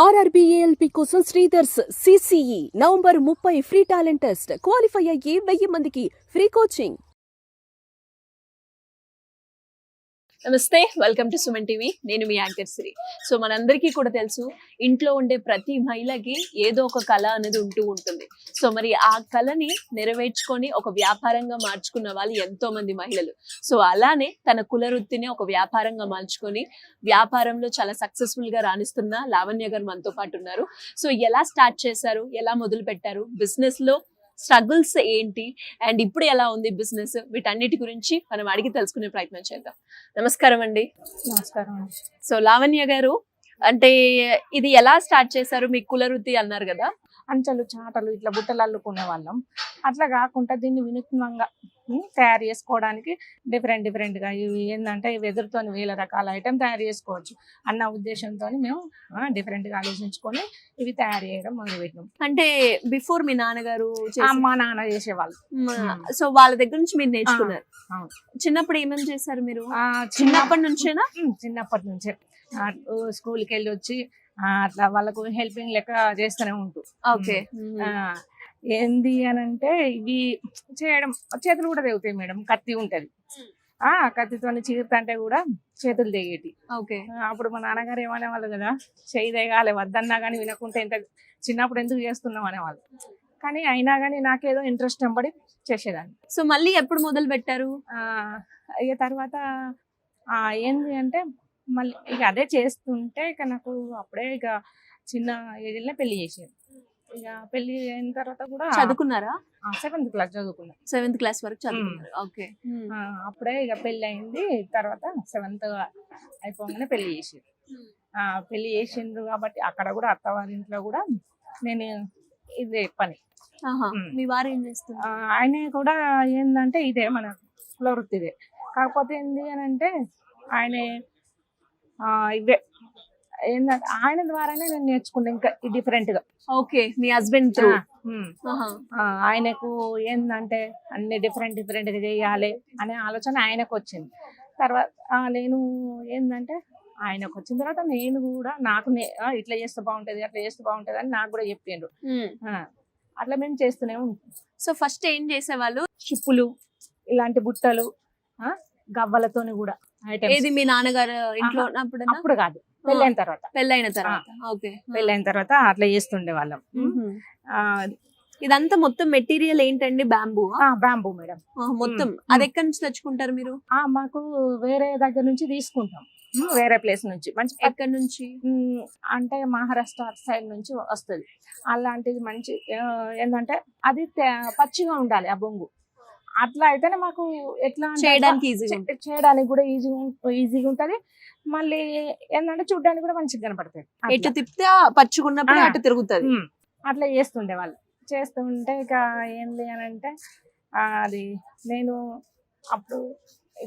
ఆర్ఆర్బీఏఎల్పీ కోసం Sridhar's CCE November 30 free talent test. Qualify అయ్యి 1000 మందికి ఫ్రీ కోచింగ్. నమస్తే, వెల్కమ్ టు సుమన్ టీవీ. నేను మీ యాంకర్ శ్రీ. సో మనందరికీ కూడా తెలుసు, ఇంట్లో ఉండే ప్రతి మహిళకి ఏదో ఒక కళ అనేది ఉంటూ ఉంటుంది. సో మరి ఆ కళని నెరవేర్చుకొని ఒక వ్యాపారంగా మార్చుకున్న వాళ్ళు ఎంతో మంది మహిళలు. సో అలానే తన కుల వృత్తిని ఒక వ్యాపారంగా మార్చుకొని వ్యాపారంలో చాలా సక్సెస్ఫుల్ గా రాణిస్తున్న లావణ్య గారు మనతో పాటు ఉన్నారు. సో ఎలా స్టార్ట్ చేశారు, ఎలా మొదలు పెట్టారు, బిజినెస్ లో స్ట్రగుల్స్ ఏంటి, అండ్ ఇప్పుడు ఎలా ఉంది బిజినెస్, వీటన్నిటి గురించి మనం అడిగి తెలుసుకునే ప్రయత్నం చేద్దాం. నమస్కారం అండి. నమస్కారం అండి. సో లావణ్య గారు, అంటే ఇది ఎలా స్టార్ట్ చేశారు? మీ కుల వృత్తి అన్నారు కదా. అంచెలు చాటలు ఇట్లా బుట్టలు అల్లుకునే వాళ్ళం. అట్లా కాకుండా దీన్ని వినూత్నంగా తయారు చేసుకోవడానికి డిఫరెంట్ గా ఇవి ఏంటంటే వెదురుతో వేల రకాల ఐటమ్ తయారు చేసుకోవచ్చు అన్న ఉద్దేశంతో మేము డిఫరెంట్ గా ఆలోచించుకొని ఇవి తయారు చేయడం మొదలుపెట్టాం. అంటే బిఫోర్ మీ నాన్నగారు మా నాన్న చేసేవాళ్ళు. సో వాళ్ళ దగ్గర నుంచి మీరు నేర్చుకున్నారు. అవును. చిన్నప్పుడు ఏమేమి చేశారు మీరు? చిన్నప్పటి నుంచేనా? చిన్నప్పటి నుంచే స్కూల్కి వెళ్ళి వచ్చి అట్లా వాళ్ళకు హెల్పింగ్ లెక్క చేస్తూనే ఉంటూ. ఓకే. ఏంది అని అంటే ఇవి చేయడం చేతులు కూడా తెగుతాయి మేడం. కత్తి ఉంటది, కత్తితో చీరుతంటే కూడా చేతులు తెగేటి. ఓకే. అప్పుడు మా నాన్నగారు ఏమనేవాళ్ళు కదా, చేయి తెగాలి వద్దన్నా కానీ వినకుంటే ఇంత చిన్నప్పుడు ఎందుకు చేస్తున్నాం అనేవాళ్ళు. కానీ అయినా కానీ నాకేదో ఇంట్రెస్ట్ వెంబడి చేసేదాన్ని. సో మళ్ళీ ఎప్పుడు మొదలు పెట్టారు? ఇక తర్వాత ఏంది అంటే మళ్ళీ ఇక అదే చేస్తుంటే ఇక నాకు అప్పుడే ఇక చిన్న ఏజ్లోనే పెళ్లి చేసేది. ఇక పెళ్లి అయిన తర్వాత కూడా చదువుకున్నారా? 7th క్లాస్ చదువుకున్నా. 7th క్లాస్ వరకు చదువుకున్నారు. ఓకే. అప్పుడే ఇక పెళ్లి అయింది. తర్వాత 7th అయిపోగానే పెళ్లి చేసేది. పెళ్లి చేసిండ్రు కాబట్టి అక్కడ కూడా అత్తవారింట్లో కూడా నేను ఇదే పని. మీ వారు ఏం చేస్తారు? ఆయన కూడా ఏంటంటే ఇదే మన కుల వృత్తిదే. కాకపోతే ఏంది అని అంటే ఆయన ఇవే ఏంటంటే ఆయన ద్వారానే నేను నేర్చుకున్నా ఇంకా డిఫరెంట్ గా. ఓకే. మీ హస్బెండ్ త్రూ. ఆయనకు ఏంటంటే అన్ని డిఫరెంట్ గా చేయాలి అనే ఆలోచన ఆయనకు వచ్చింది. తర్వాత నేను ఏంటంటే ఆయనకు వచ్చిన తర్వాత నేను కూడా నాకు ఇట్లా చేస్తే బాగుంటది అట్లా చేస్తే బాగుంటది అని నాకు కూడా చెప్పిండ్రు. అట్లా మేము చేస్తూనే ఉంటాం. సో ఫస్ట్ ఏం చేసేవాళ్ళు? షిప్పులు, ఇలాంటి బుట్టలు, గవ్వలతోని కూడా ఏది మీ నాన్నగారు ఇంట్లో అప్పుడు కాదు, పెళ్ళైన తర్వాత. పెళ్ళైన తర్వాత. ఓకే. పెళ్ళైన తర్వాత అట్లా చేస్తుండే వాళ్ళం. ఇదంతా మొత్తం మెటీరియల్ ఏంటండి? బ్యాంబూ? బ్యాంబూ మేడం మొత్తం. అది ఎక్కడి నుంచి తెచ్చుకుంటారు మీరు? మాకు వేరే దగ్గర నుంచి తీసుకుంటాం, వేరే ప్లేస్ నుంచి. మంచి ఎక్కడి నుంచి అంటే మహారాష్ట్ర సైడ్ నుంచి వస్తుంది. అలాంటిది మంచి ఏంటంటే అది పచ్చిగా ఉండాలి ఆ బొంగు. అట్లా అయితేనే మాకు ఎట్లా చేయడానికి కూడా ఈజీగా ఉంటది. మళ్ళీ ఏంటంటే చూడడానికి కూడా మంచిగా కనపడుతుంది. ఎటు తిప్పితే పచ్చుకున్నప్పుడు అటు తిరుగుతుంది. అట్లా చేస్తుండే వాళ్ళు. చేస్తుంటే ఇక ఏంది అని అంటే అది నేను అప్పుడు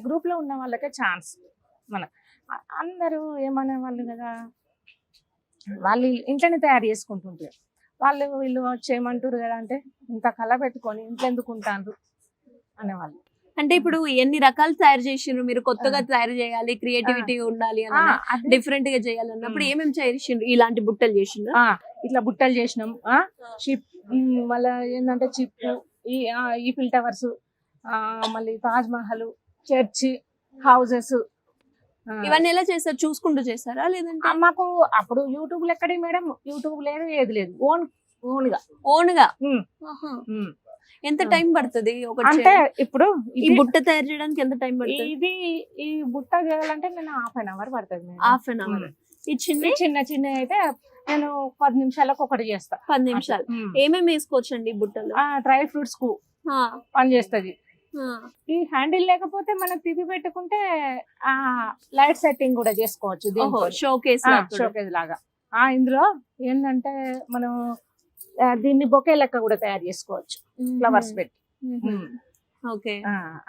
గ్రూప్ లో ఉన్న వాళ్ళకే ఛాన్స్. మన అందరూ ఏమనే వాళ్ళు కదా, వాళ్ళు ఇంట్లోనే తయారు చేసుకుంటుంటారు. వీళ్ళు చేయమంటారు కదా అంటే ఇంత కళ పెట్టుకొని ఇంట్లో ఎందుకు ఉంటారు అనేవాళ్ళు. అంటే ఇప్పుడు ఎన్ని రకాలు తయారు చేసిండ్రు మీరు? కొత్తగా తయారు చేయాలి, క్రియేటివిటీ ఉండాలి అని, డిఫరెంట్ గా చేయాలి అన్నప్పుడు ఏమేమి చేసిండ్రు? ఇలాంటి బుట్టలు చేసిండ్రు? ఇట్లా బుట్టలు చేసినాం. షిప్, మళ్ళీ ఏంటంటే చిప్, ఈ ఫిల్ టవర్స్, మళ్ళీ తాజ్ మహల్, చర్చి, హౌసెస్. ఇవన్నీ ఎలా చేస్తారు? చూసుకుంటూ చేస్తారా లేదంటే? మాకు అప్పుడు యూట్యూబ్ లో ఎక్కడి మేడం, యూట్యూబ్ లేదు ఏది లేదు, ఓన్ గా. ఎంత టైం పడుతుంది? అంటే ఇప్పుడు ఈ బుట్ట తయారు చేయడానికి ఎంత టైం పడుతుంది? ఈ బుట్ట చేయాలంటే నేను 1/2 అవర్ పడుతుంది. 1/2 అవర్. ఈ చిన్న అయితే నేను 10 నిమిషాలకు ఒకటి చేస్తా. 10 నిమిషాలు. ఏమేమి వేసుకోవచ్చు అండి బుట్టలు? డ్రై ఫ్రూట్స్ కు పని చేస్తుంది. ఈ హ్యాండిల్ లేకపోతే మనం తిప్పి పెట్టుకుంటే లైట్ సెట్టింగ్ కూడా చేసుకోవచ్చు. షోకేస్ లాగా. ఇందులో ఏంటంటే మనం దీన్ని బొకే లెక్క కూడా తయారు చేసుకోవచ్చు, ఫ్లవర్స్ పెట్టి. ఓకే.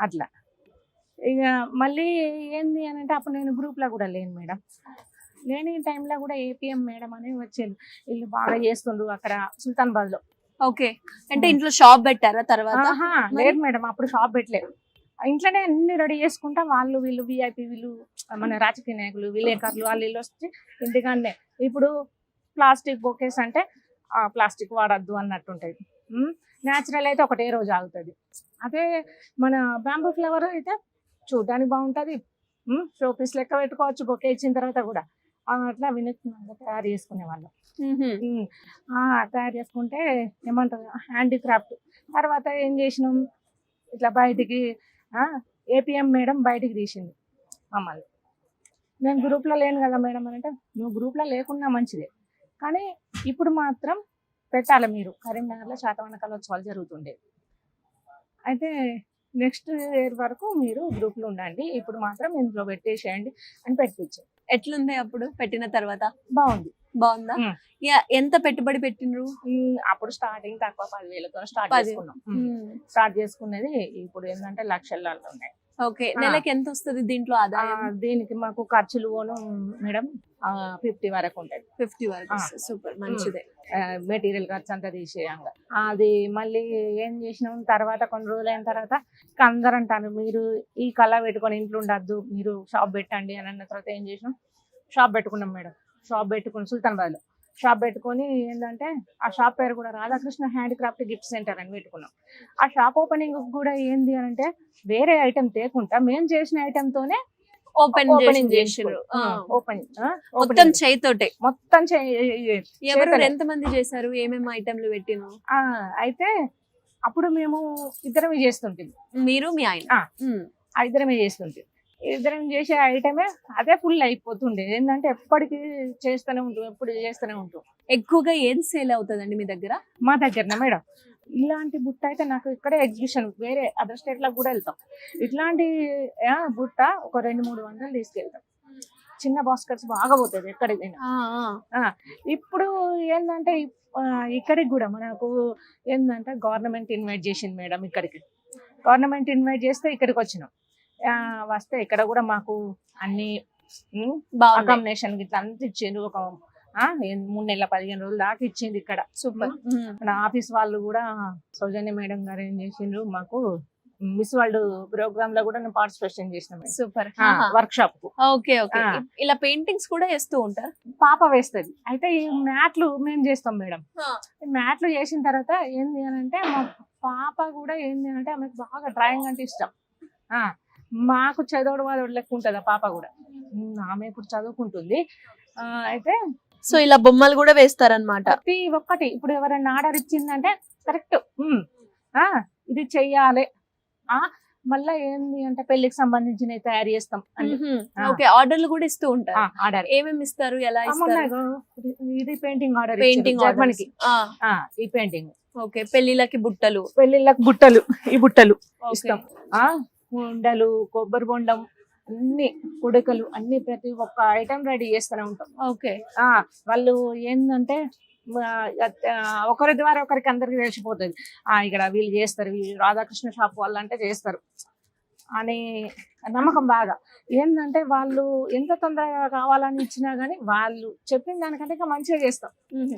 అట్లా ఇక మళ్ళీ ఏంది అని అంటే అప్పుడు నేను గ్రూప్ లో కూడా లేను మేడం. లేని టైంలో కూడా ఏపీఎం మేడం అని వచ్చేది. వీళ్ళు బాగా చేస్తుండ్రు అక్కడ సుల్తానాబాద్ లో. ఓకే. అంటే ఇంట్లో షాప్ పెట్టారా తర్వాత? లేదు మేడం, అప్పుడు షాప్ పెట్టలేదు. ఇంట్లోనే అన్ని రెడీ చేసుకుంటా. వీళ్ళు విఐపి, వీళ్ళు మన రాజకీయ నాయకులు, విలేకరులు వాళ్ళు వీళ్ళు వచ్చి ఇంటికాన్నే. ఇప్పుడు ప్లాస్టిక్ బొకేస్ అంటే ప్లాస్టిక్ వాడద్దు అన్నట్టుంటది. న్యాచురల్ అయితే ఒకటే రోజు ఆగుతుంది. అదే మన బ్యాంబూ ఫ్లవర్ అయితే చూడడానికి బాగుంటుంది, షో పీస్ లెక్క పెట్టుకోవచ్చు బొకే ఇచ్చిన తర్వాత కూడా. అట్లా వినూత్నంగా తయారు చేసుకునే వాళ్ళం. తయారు చేసుకుంటే ఏమంటారు హ్యాండీక్రాఫ్ట్. తర్వాత ఏం చేసినాం, ఇట్లా బయటికి ఏపీఎం మేడం బయటికి తీసింది మమ్మల్ని. నేను గ్రూప్లో లేను కదా మేడం అని అంటే, నువ్వు గ్రూప్లో లేకున్నా మంచిదే, కానీ ఇప్పుడు మాత్రం పెట్టాలి మీరు. కరీంనగర్లో శాతవాహన కళోత్సవాలు జరుగుతుండే, అయితే నెక్స్ట్ ఇయర్ వరకు మీరు గ్రూప్లో ఉండండి, ఇప్పుడు మాత్రం ఇంట్లో పెట్టేసేయండి అని పెట్టించారు. ఎట్లుంది అప్పుడు పెట్టిన తర్వాత? బాగుంది. బాగుందా? ఎంత పెట్టుబడి పెట్టినరు? అప్పుడు స్టార్టింగ్ తక్కువ 10,000తో స్టార్ట్ చేసుకునేది. ఇప్పుడు ఏంటంటే లక్షల్లో ఉన్నాయి. ఓకే, నెలకి ఎంత వస్తుంది దీంట్లో ఆదాయం? దీనికి మాకు ఖర్చులు మేడం 50 వరకు ఉంటాయి. 50 వరకు. సూపర్, మంచిదే. మెటీరియల్ ఖర్చు అంతా తీసేయంగా అది మళ్ళీ ఏం చేసినాం తర్వాత కొన్ని రోజులు అయిన తర్వాత అందరు అంటారు, మీరు ఈ కళ పెట్టుకొని ఇంట్లో ఉండద్దు, మీరు షాప్ పెట్టండి అని అన్న తర్వాత ఏం చేసినాం, షాప్ పెట్టుకున్నాం మేడం. షాప్ పెట్టుకుని సుల్తానాబాద్లో షాప్ పెట్టుకొని ఏంటంటే ఆ షాప్ పేరు కూడా రాధాకృష్ణ హ్యాండీక్రాఫ్ట్ గిఫ్ట్ సెంటర్ అని పెట్టుకున్నాం. ఆ షాప్ ఓపెనింగ్ కూడా ఏంది అని అంటే వేరే ఐటెం తేకుండా మేము చేసిన ఐటెంతోనే ఓపెనింగ్ చేసారు. మొత్తం చేయితోటే. మొత్తం ఎవరు ఎంతమంది చేశారు, ఏమేమి ఐటెంలు పెట్టిన? అయితే అప్పుడు మేము ఇద్దరమే చేస్తుంటాం, మీరు మీ ఆయన ఇద్దరమే చేస్తుంటాం. ఇద్దరం చేసే ఐటమే అదే ఫుల్ అయిపోతుండే. ఏంటంటే ఎప్పటికీ చేస్తూనే ఉంటాం, ఎప్పుడు చేస్తూనే ఉంటాం. ఎక్కువగా ఏం సేల్ అవుతుందండి మీ దగ్గర? మా దగ్గరనే మేడం ఇలాంటి బుట్ట అయితే నాకు ఇక్కడే ఎగ్జిబిషన్, వేరే అదర్ స్టేట్ లకు కూడా వెళ్తాం. ఇట్లాంటి బుట్ట ఒక 200-300 తీసుకెళ్తాం. చిన్న బాస్కెట్స్ బాగా పోతుంది ఎక్కడికైనా. ఇప్పుడు ఏంటంటే ఇక్కడికి కూడా మనకు ఏంటంటే గవర్నమెంట్ ఇన్వైట్ చేసింది మేడం. ఇక్కడికి గవర్నమెంట్ ఇన్వైట్ చేస్తే ఇక్కడికి వచ్చినాం. వస్తే ఇక్కడ కూడా మాకు అన్ని అకామిడేషన్ ఇట్లా అంత ఇచ్చిండ్రు. ఒక 3 నెలల 15 రోజులు దాకా ఇచ్చింది ఇక్కడ. సూపర్. మన ఆఫీస్ వాళ్ళు కూడా సౌజన్య మేడం గారు ఏం చేసిండ్రు, మాకు మిస్ వరల్డ్ ప్రోగ్రామ్ లో కూడా నేను పార్టిసిపేషన్ చేసిన. Super. Work shop. Okay okay. ఇలా పెయింటింగ్స్ కూడా వేస్తూ ఉంటారు? పాప వేస్తుంది. అయితే ఈ మ్యాట్లు మేము చేస్తాం మేడం. మ్యాట్లు చేసిన తర్వాత ఏంది అని అంటే మా పాప కూడా ఏంది అంటే ఆమెకు బాగా డ్రాయింగ్ అంటే ఇష్టం. మాకు చదవడం వాడు లెక్క ఉంటుంది ఆ పాప కూడా. ఆమె ఇప్పుడు చదువుకుంటుంది. అయితే సో ఇలా బొమ్మలు కూడా వేస్తారనమాట? ప్రతి ఒక్కటి ఇప్పుడు ఎవరైనా ఆర్డర్ ఇచ్చిందంటే కరెక్ట్ ఇది చెయ్యాలి. మళ్ళీ ఏంది అంటే పెళ్లికి సంబంధించినవి తయారు చేస్తాం. ఓకే, ఆర్డర్లు కూడా ఇస్తూ ఉంటారు. ఆర్డర్ ఏమేమి ఇస్తారు, ఎలా ఇస్తారు? ఇది పెయింటింగ్ ఆర్డర్. పెయింటింగ్ మనకి ఈ పెయింటింగ్. ఓకే, పెళ్లిళ్ళకి బుట్టలు. ఈ బుట్టలు ఇస్తాం. ఉండలు, కొబ్బరి బొండం, అన్ని కుడకలు, అన్ని ప్రతి ఒక్క ఐటమ్ రెడీ చేస్తూనే ఉంటాం. ఓకే. వాళ్ళు ఏంటంటే ఒకరి ద్వారా ఒకరికి అందరికి తెలిసిపోతుంది, ఇక్కడ వీళ్ళు చేస్తారు, వీళ్ళు రాధాకృష్ణ షాప్ వాళ్ళు అంటే చేస్తారు అని నమ్మకం బాగా. ఏంటంటే వాళ్ళు ఎంత తొందరగా కావాలని ఇచ్చినా గానీ వాళ్ళు చెప్పిన దానికంటే ఇంకా మంచిగా చేస్తాం.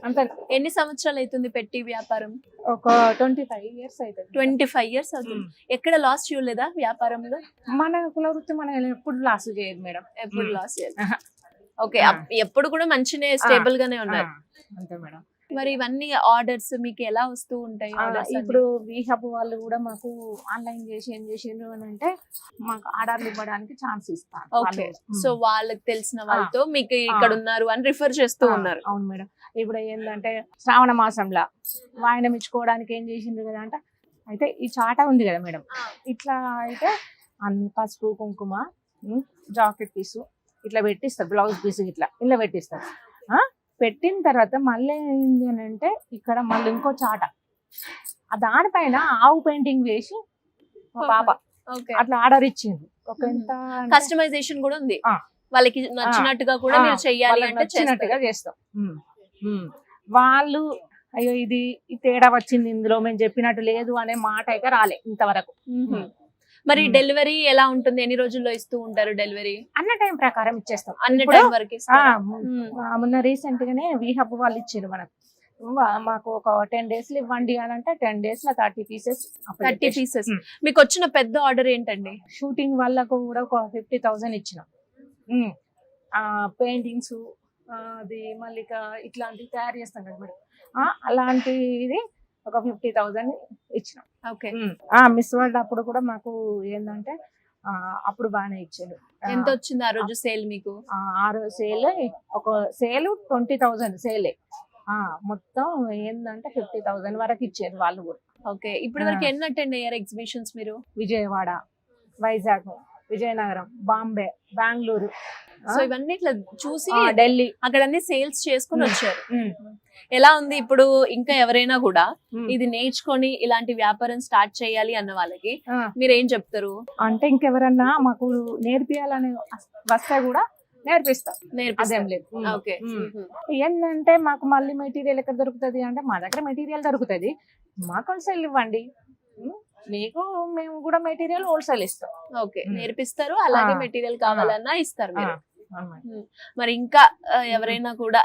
అంతే. ఎన్ని సంవత్సరాలు అవుతుంది పెట్టి వ్యాపారం? ఒక 25 years అవుతుంది. 25 years అవుతుంది. ఎక్కడ లాస్ చూడలేదా వ్యాపారంలో? మన కుల వృత్తి మనం ఎప్పుడు లాస్ చేయదు మేడం, ఎప్పుడు లాస్ చేయదు. ఓకే, ఎప్పుడు కూడా మంచినే స్టేబుల్ గానే ఉన్నారు. అంతే మేడం. మరి ఇవన్నీ ఆర్డర్స్ మీకు ఎలా వస్తూ ఉంటాయి? ఇప్పుడు వీహబ్ వాళ్ళు కూడా మాకు ఆన్లైన్ చేసి ఏం చేసిండ్రు అని అంటే మాకు ఆర్డర్లు ఇవ్వడానికి ఛాన్స్ ఇస్తారు. ఓకే, సో వాళ్ళకి తెలిసిన వాళ్ళతో మీకు ఇక్కడ ఉన్నారు అని రిఫర్ చేస్తూ ఉన్నారు. అవును మేడం. ఇప్పుడు ఏంటంటే శ్రావణ మాసంలో వాయనం ఇచ్చుకోవడానికి ఏం చేసిండ్రు కదా అంటే, అయితే ఈ చాట ఉంది కదా మేడం, ఇట్లా అయితే అన్ని పసుపు కుంకుమ జాకెట్ పీసు ఇట్లా పెట్టిస్తారు, బ్లౌజ్ పీసు ఇలా పెట్టిస్తారు. పెట్టిన తర్వాత మళ్ళీ ఏంటి అని అంటే ఇక్కడ మళ్ళీ ఇంకో చాట, దానిపైన ఆవు పెయింటింగ్ వేసి మా పాప అట్లా ఆర్డర్ ఇచ్చింది. ఒక ఎంత కస్టమైజేషన్ కూడా ఉంది, వాళ్ళకి నచ్చినట్టుగా కూడా మీరు చెయ్యాలి అంటే నచ్చినట్టుగా చేస్తాం. వాళ్ళు అయ్యో ఇది తేడా వచ్చింది ఇందులో, మేము చెప్పినట్టు లేదు అనే మాట అయితే రాలే ఇంతవరకు. మరి డెలివరీ ఎలా ఉంటుంది? ఎన్ని రోజుల్లో ఇస్తూ ఉంటారు డెలివరీ? అన్న టైం ప్రకారం ఇచ్చేస్తాం. అన్ని టైం వరకు మొన్న రీసెంట్ గానే వీహబ్ వాళ్ళు ఇచ్చారు మనకు. మాకు ఒక 10 days ఇవ్వండి అని అంటే 10 days లో 30 pieces. మీకు వచ్చిన పెద్ద ఆర్డర్ ఏంటండి? షూటింగ్ వాళ్ళకు కూడా ఒక 50,000 ఇచ్చినాం. పెయింటింగ్స్ అది మళ్ళీ ఇట్లాంటివి తయారు చేస్తాం కదా మేడం, అలాంటిది ఒక 50,000 ఇచ్చినాం. ఓకే. మిస్ వరల్డ్ అప్పుడు కూడా మాకు ఏంటంటే అప్పుడు బాగానే ఇచ్చారు. ఎంత వచ్చింది ఆ రోజు సేల్ మీకు? ఆ రోజు సేల్ ఒక సేల్ 20,000 సేలే. మొత్తం ఏంటంటే 50,000 వరకు ఇచ్చారు వాళ్ళు కూడా. ఓకే. ఇప్పటి వరకు ఎన్ని అటెండ్ అయ్యారు ఎగ్జిబిషన్స్ మీరు? విజయవాడ, వైజాగ్, విజయనగరం, బాంబే, బెంగళూరు, సో ఇవన్నీ ఇట్లా చూసి ఢిల్లీ, అక్కడ అన్ని సేల్స్ చేసుకుని వచ్చారు. ఎలా ఉంది ఇప్పుడు? ఇంకా ఎవరైనా కూడా ఇది నేర్చుకొని ఇలాంటి వ్యాపారం స్టార్ట్ చేయాలి అన్న వాళ్ళకి మీరు ఏం చెప్తారు? అంటే ఇంకెవరన్నా మాకు నేర్పియాలని వస్తే కూడా నేర్పిస్తాం, అదేం లేదు. ఓకే. ఏంటంటే మాకు మళ్ళీ మెటీరియల్ ఎక్కడ దొరుకుతుంది అంటే మా దగ్గర మెటీరియల్ దొరుకుతుంది, మాకు హోల్సేల్ ఇవ్వండి, మీకు మేము కూడా మెటీరియల్ హోల్సేల్ ఇస్తాం. ఓకే. నేర్పిస్తారు, అలాగే మెటీరియల్ కావాలన్నా ఇస్తారు మీరు. మరి ఇంకా ఎవరైనా కూడా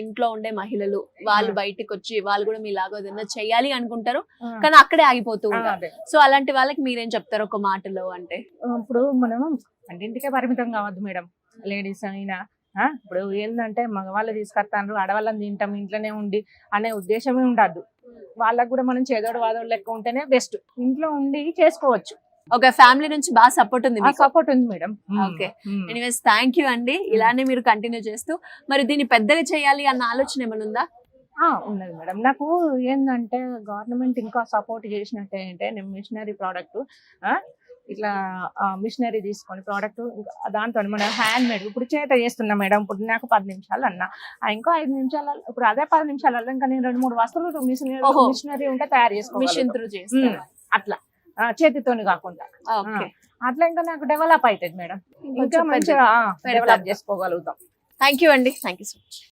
ఇంట్లో ఉండే మహిళలు వాళ్ళు బయటకు వచ్చి వాళ్ళు కూడా మీలాగా ఏదైనా చెయ్యాలి అనుకుంటారు కానీ అక్కడే ఆగిపోతూ ఉంటారు, సో అలాంటి వాళ్ళకి మీరేం చెప్తారు ఒక మాటలో? అంటే ఇప్పుడు మనం వంటింటికే పరిమితం కావద్దు మేడం, లేడీస్ అయినా. ఇప్పుడు ఏంటంటే మగవాళ్ళు తీసుకొస్తాను, ఆడవాళ్ళని తింటాం ఇంట్లోనే ఉండి అనే ఉద్దేశమే ఉండద్దు. వాళ్ళకు కూడా మనం చేదోడు వాదోడు లెక్క ఉంటేనే బెస్ట్, ఇంట్లో ఉండి చేసుకోవచ్చు. ఒక ఫ్యామిలీ నుంచి బాగా సపోర్ట్ ఉంది? సపోర్ట్ ఉంది madam. Okay. Anyways thank you అండి, ఇలానే మీరు కంటిన్యూ చేస్తూ. మరి దీన్ని పెద్దగా చేయాలి అన్న ఆలోచన ఏమైనా ఉందా? ఉన్నది మేడం. నాకు ఏంటంటే గవర్నమెంట్ ఇంకా సపోర్ట్ చేసినట్టే అంటే నేను మిషనరీ ప్రోడక్ట్ ఇట్లా మిషనరీ తీసుకొని ప్రోడక్ట్ దాంతో మనం హ్యాండ్ మేడ్ ఇప్పుడు చేత చేస్తున్నా మేడం. ఇప్పుడు నాకు 10 నిమిషాలు అన్నా, ఇంకో 5 నిమిషాలు, ఇప్పుడు అదే 10 నిమిషాలలో ఇంకా నేను 2-3 వస్తువులు మిషనరీ ఉంటే తయారు చేసుకో, మిషన్ త్రూ చేస్తాను అట్లా, చేతితోని కాకుండా. అట్లా ఇంకా నాకు డెవలప్ అవుతుంది మేడం, ఇంకా మంచిగా డెవలప్ చేసుకోగలుగుతాం. థ్యాంక్ యూ అండి, థ్యాంక్ యూ సో మచ్.